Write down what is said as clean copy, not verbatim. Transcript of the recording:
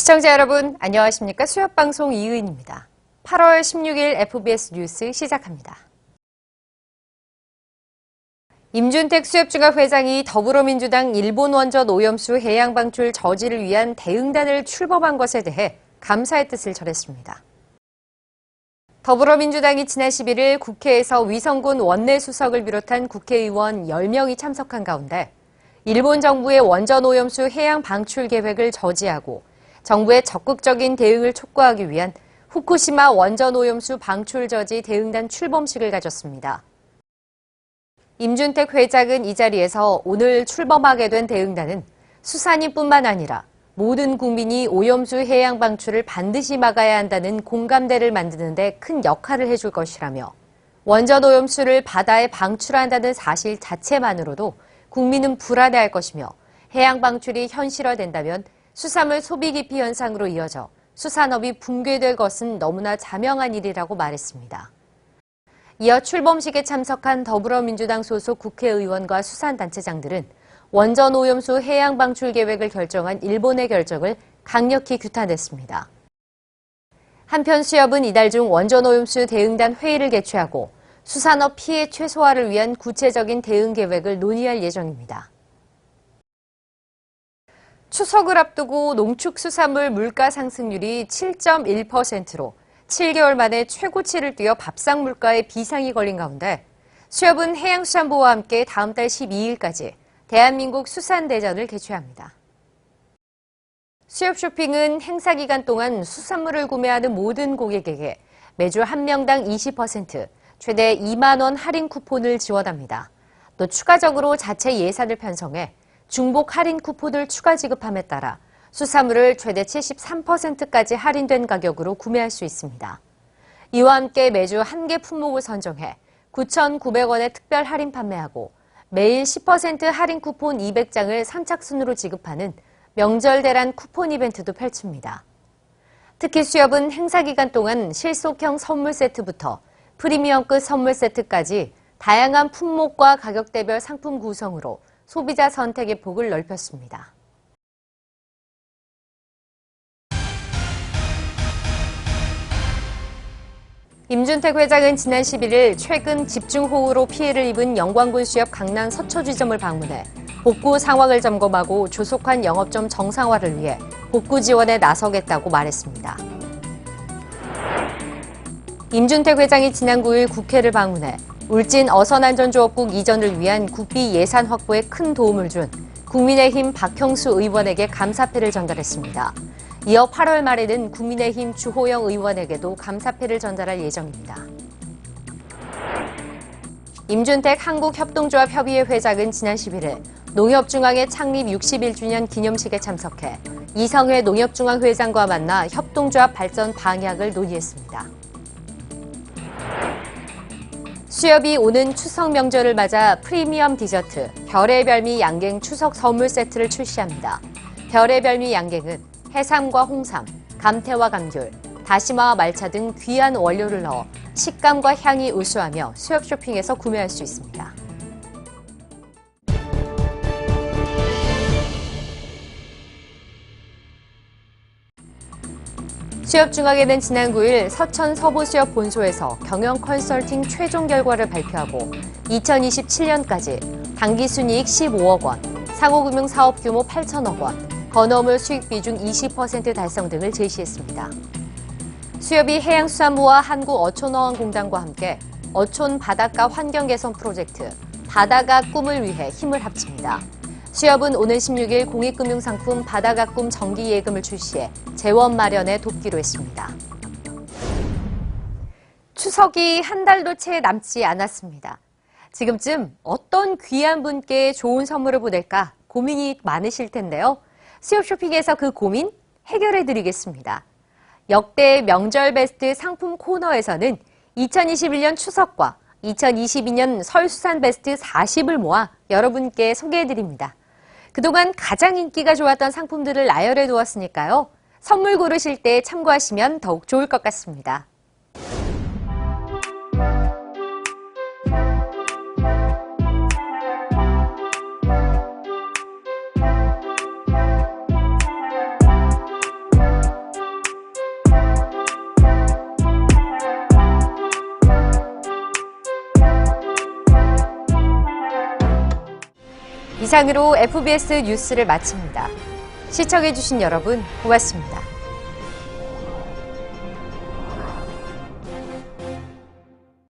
시청자 여러분, 안녕하십니까? 수협방송 이의은입니다. 8월 16일 FBS 뉴스 시작합니다. 임준택 수협중앙 회장이 더불어민주당 일본 원전 오염수 해양 방출 저지를 위한 대응단을 출범한 것에 대해 감사의 뜻을 전했습니다. 더불어민주당이 지난 11일 국회에서 위성군 원내수석을 비롯한 국회의원 10명이 참석한 가운데 일본 정부의 원전 오염수 해양 방출 계획을 저지하고 정부의 적극적인 대응을 촉구하기 위한 후쿠시마 원전 오염수 방출 저지 대응단 출범식을 가졌습니다. 임준택 회장은 이 자리에서 오늘 출범하게 된 대응단은 수산인뿐만 아니라 모든 국민이 오염수 해양 방출을 반드시 막아야 한다는 공감대를 만드는 데 큰 역할을 해줄 것이라며 원전 오염수를 바다에 방출한다는 사실 자체만으로도 국민은 불안해할 것이며 해양 방출이 현실화된다면 수산물 소비 기피 현상으로 이어져 수산업이 붕괴될 것은 너무나 자명한 일이라고 말했습니다. 이어 출범식에 참석한 더불어민주당 소속 국회의원과 수산단체장들은 원전 오염수 해양 방출 계획을 결정한 일본의 결정을 강력히 규탄했습니다. 한편 수협은 이달 중 원전 오염수 대응단 회의를 개최하고 수산업 피해 최소화를 위한 구체적인 대응 계획을 논의할 예정입니다. 추석을 앞두고 농축수산물 물가 상승률이 7.1%로 7개월 만에 최고치를 뛰어 밥상 물가에 비상이 걸린 가운데 수협은 해양수산부와 함께 다음 달 12일까지 대한민국 수산대전을 개최합니다. 수협 쇼핑은 행사 기간 동안 수산물을 구매하는 모든 고객에게 매주 한 명당 20%, 최대 2만 원 할인 쿠폰을 지원합니다. 또 추가적으로 자체 예산을 편성해 중복 할인 쿠폰을 추가 지급함에 따라 수산물을 최대 73%까지 할인된 가격으로 구매할 수 있습니다. 이와 함께 매주 한 개 품목을 선정해 9,900원의 특별 할인 판매하고 매일 10% 할인 쿠폰 200장을 선착순으로 지급하는 명절 대란 쿠폰 이벤트도 펼칩니다. 특히 수협은 행사 기간 동안 실속형 선물 세트부터 프리미엄급 선물 세트까지 다양한 품목과 가격대별 상품 구성으로 소비자 선택의 폭을 넓혔습니다. 임준택 회장은 지난 11일 최근 집중호우로 피해를 입은 영광군 수협 강남 서초지점을 방문해 복구 상황을 점검하고 조속한 영업점 정상화를 위해 복구 지원에 나서겠다고 말했습니다. 임준택 회장이 지난 9일 국회를 방문해 울진 어선안전조업국 이전을 위한 국비 예산 확보에 큰 도움을 준 국민의힘 박형수 의원에게 감사패를 전달했습니다. 이어 8월 말에는 국민의힘 주호영 의원에게도 감사패를 전달할 예정입니다. 임준택 한국협동조합협의회 회장은 지난 11일 농협중앙회 창립 61주년 기념식에 참석해 이성회 농협중앙회장과 만나 협동조합 발전 방향을 논의했습니다. 수협이 오는 추석 명절을 맞아 프리미엄 디저트 별의 별미 양갱 추석 선물 세트를 출시합니다. 별의 별미 양갱은 해삼과 홍삼, 감태와 감귤, 다시마와 말차 등 귀한 원료를 넣어 식감과 향이 우수하며 수협 쇼핑에서 구매할 수 있습니다. 수협중앙회는 지난 9일 서천 서부수협 본소에서 경영 컨설팅 최종 결과를 발표하고 2027년까지 당기순이익 15억 원, 상호금융 사업 규모 8천억 원, 건어물 수익 비중 20% 달성 등을 제시했습니다. 수협이 해양수산부와 한국어촌어원공단과 함께 어촌 바닷가 환경 개선 프로젝트 바다가 꿈을 위해 힘을 합칩니다. 수협은 오는 16일 공익금융상품 바다가 꿈 정기예금을 출시해 재원 마련에 돕기로 했습니다. 추석이 한 달도 채 남지 않았습니다. 지금쯤 어떤 귀한 분께 좋은 선물을 보낼까 고민이 많으실 텐데요. 수협 쇼핑에서 그 고민 해결해 드리겠습니다. 역대 명절 베스트 상품 코너에서는 2021년 추석과 2022년 설수산 베스트 40을 모아 여러분께 소개해 드립니다. 그동안 가장 인기가 좋았던 상품들을 나열해 두었으니까요. 선물 고르실 때 참고하시면 더욱 좋을 것 같습니다. 이상으로 FBS 뉴스를 마칩니다. 시청해주신 여러분 고맙습니다.